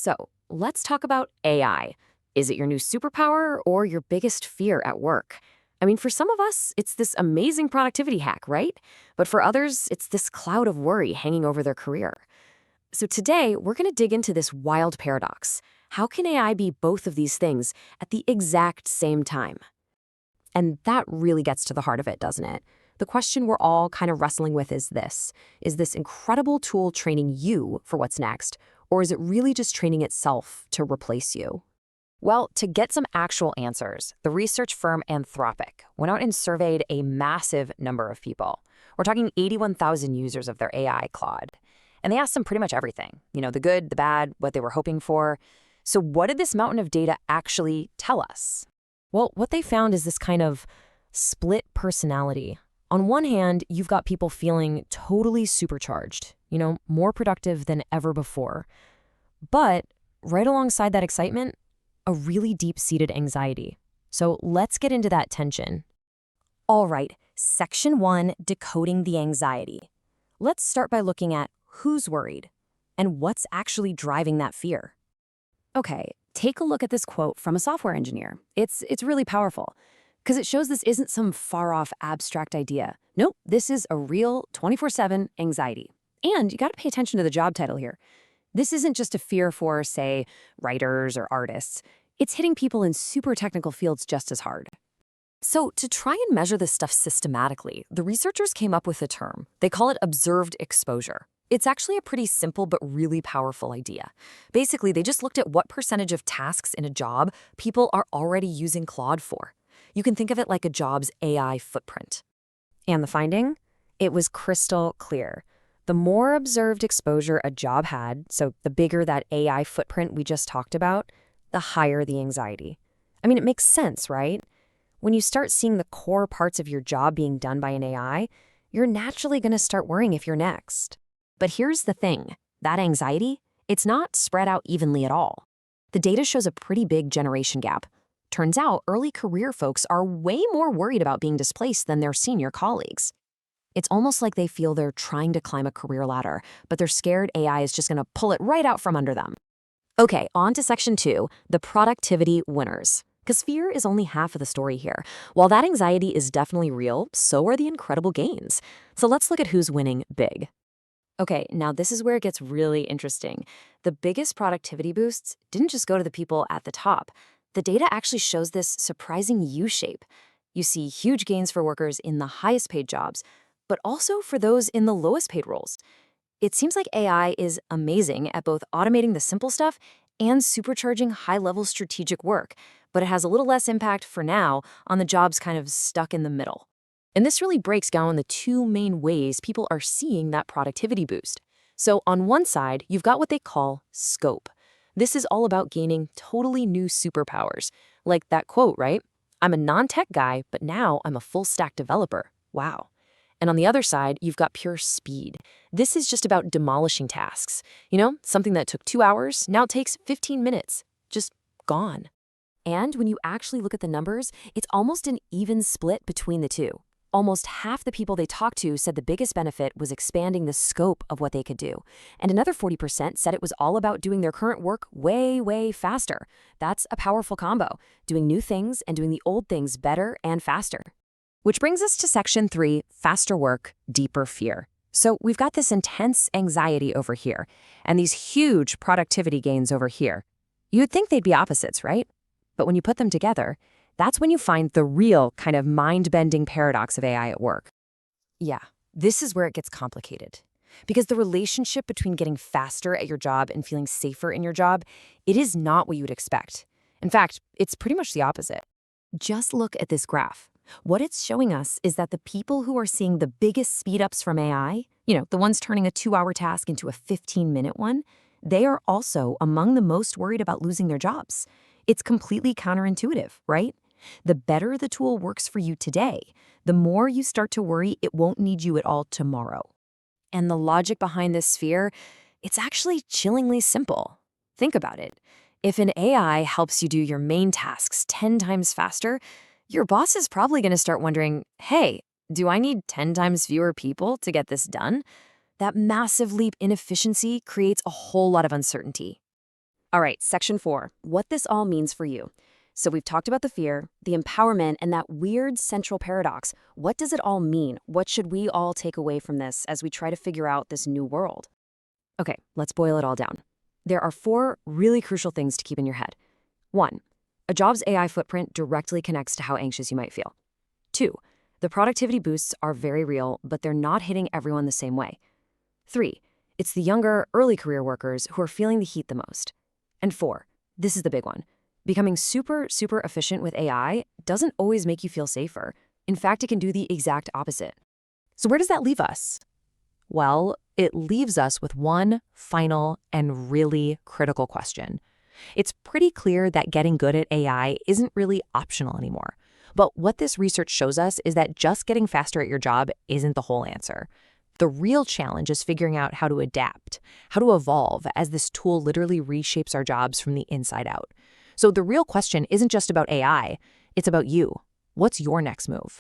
So let's talk about AI. Is it your new superpower or your biggest fear at work? I mean, for some of us, it's this amazing productivity hack, right? But for others, it's this cloud of worry hanging over their career. So today, we're going to dig into this wild paradox. How can AI be both of these things at the exact same time? And that really gets to the heart of it, doesn't it? The question we're all kind of wrestling with is this. Is this incredible tool training you for what's next, or is it really just training itself to replace you? Well, to get some actual answers, the research firm Anthropic went out and surveyed a massive number of people. We're talking 81,000 users of their AI, Claude. And they asked them pretty much everything, the good, the bad, what they were hoping for. So what did this mountain of data actually tell us? Well, what they found is this kind of split personality. On one hand, you've got people feeling totally supercharged, more productive than ever before. But right alongside that excitement, a really deep-seated anxiety. So let's get into that tension. All right, Section 1, decoding the anxiety. Let's start by looking at who's worried and what's actually driving that fear. Okay, take a look at this quote from a software engineer. It's really powerful because it shows this isn't some far-off abstract idea. Nope, this is a real 24/7 anxiety. And you got to pay attention to the job title here. This isn't just a fear for, say, writers or artists. It's hitting people in super technical fields just as hard. So to try and measure this stuff systematically, the researchers came up with a term. They call it observed exposure. It's actually a pretty simple but really powerful idea. Basically, they just looked at what percentage of tasks in a job people are already using Claude for. You can think of it like a job's AI footprint. And the finding? It was crystal clear. The more observed exposure a job had, so the bigger that AI footprint we just talked about, the higher the anxiety. I mean, it makes sense, right? When you start seeing the core parts of your job being done by an AI, you're naturally going to start worrying if you're next. But here's the thing. That anxiety, it's not spread out evenly at all. The data shows a pretty big generation gap. Turns out early career folks are way more worried about being displaced than their senior colleagues. It's almost like they feel they're trying to climb a career ladder, but they're scared AI is just going to pull it right out from under them. Okay, on to Section 2, the productivity winners. Because fear is only half of the story here. While that anxiety is definitely real, so are the incredible gains. So let's look at who's winning big. Okay, now this is where it gets really interesting. The biggest productivity boosts didn't just go to the people at the top. The data actually shows this surprising U-shape. You see huge gains for workers in the highest paid jobs, but also for those in the lowest paid roles. It seems like AI is amazing at both automating the simple stuff and supercharging high-level strategic work, but it has a little less impact for now on the jobs kind of stuck in the middle. And this really breaks down the two main ways people are seeing that productivity boost. So on one side, you've got what they call scope. This is all about gaining totally new superpowers. Like that quote, right? I'm a non-tech guy, but now I'm a full-stack developer. Wow. And on the other side, you've got pure speed. This is just about demolishing tasks. Something that took 2 hours now takes 15 minutes. Just gone. And when you actually look at the numbers, it's almost an even split between the two. Almost half the people they talked to said the biggest benefit was expanding the scope of what they could do. And another 40% said it was all about doing their current work way, way faster. That's a powerful combo, doing new things and doing the old things better and faster. Which brings us to Section 3, faster work, deeper fear. So we've got this intense anxiety over here, and these huge productivity gains over here. You'd think they'd be opposites, right? But when you put them together, that's when you find the real kind of mind-bending paradox of AI at work. Yeah, this is where it gets complicated. Because the relationship between getting faster at your job and feeling safer in your job, it is not what you would expect. In fact, it's pretty much the opposite. Just look at this graph. What it's showing us is that the people who are seeing the biggest speed-ups from AI, the ones turning a 2-hour task into a 15-minute one, they are also among the most worried about losing their jobs. It's completely counterintuitive, right? The better the tool works for you today, the more you start to worry it won't need you at all tomorrow. And the logic behind this fear, it's actually chillingly simple. Think about it. If an AI helps you do your main tasks 10 times faster, your boss is probably going to start wondering, hey, do I need 10 times fewer people to get this done? That massive leap in efficiency creates a whole lot of uncertainty. All right, section 4, what this all means for you. So we've talked about the fear, the empowerment, and that weird central paradox. What does it all mean? What should we all take away from this as we try to figure out this new world? Okay, let's boil it all down. There are 4 really crucial things to keep in your head. 1. A job's AI footprint directly connects to how anxious you might feel. 2. The productivity boosts are very real, but they're not hitting everyone the same way. 3. It's the younger, early career workers who are feeling the heat the most. And 4. This is the big one. Becoming super efficient with AI doesn't always make you feel safer. In fact, it can do the exact opposite. So where does that leave us? Well, it leaves us with one final and really critical question. It's pretty clear that getting good at AI isn't really optional anymore. But what this research shows us is that just getting faster at your job isn't the whole answer. The real challenge is figuring out how to adapt, how to evolve as this tool literally reshapes our jobs from the inside out. So the real question isn't just about AI, it's about you. What's your next move?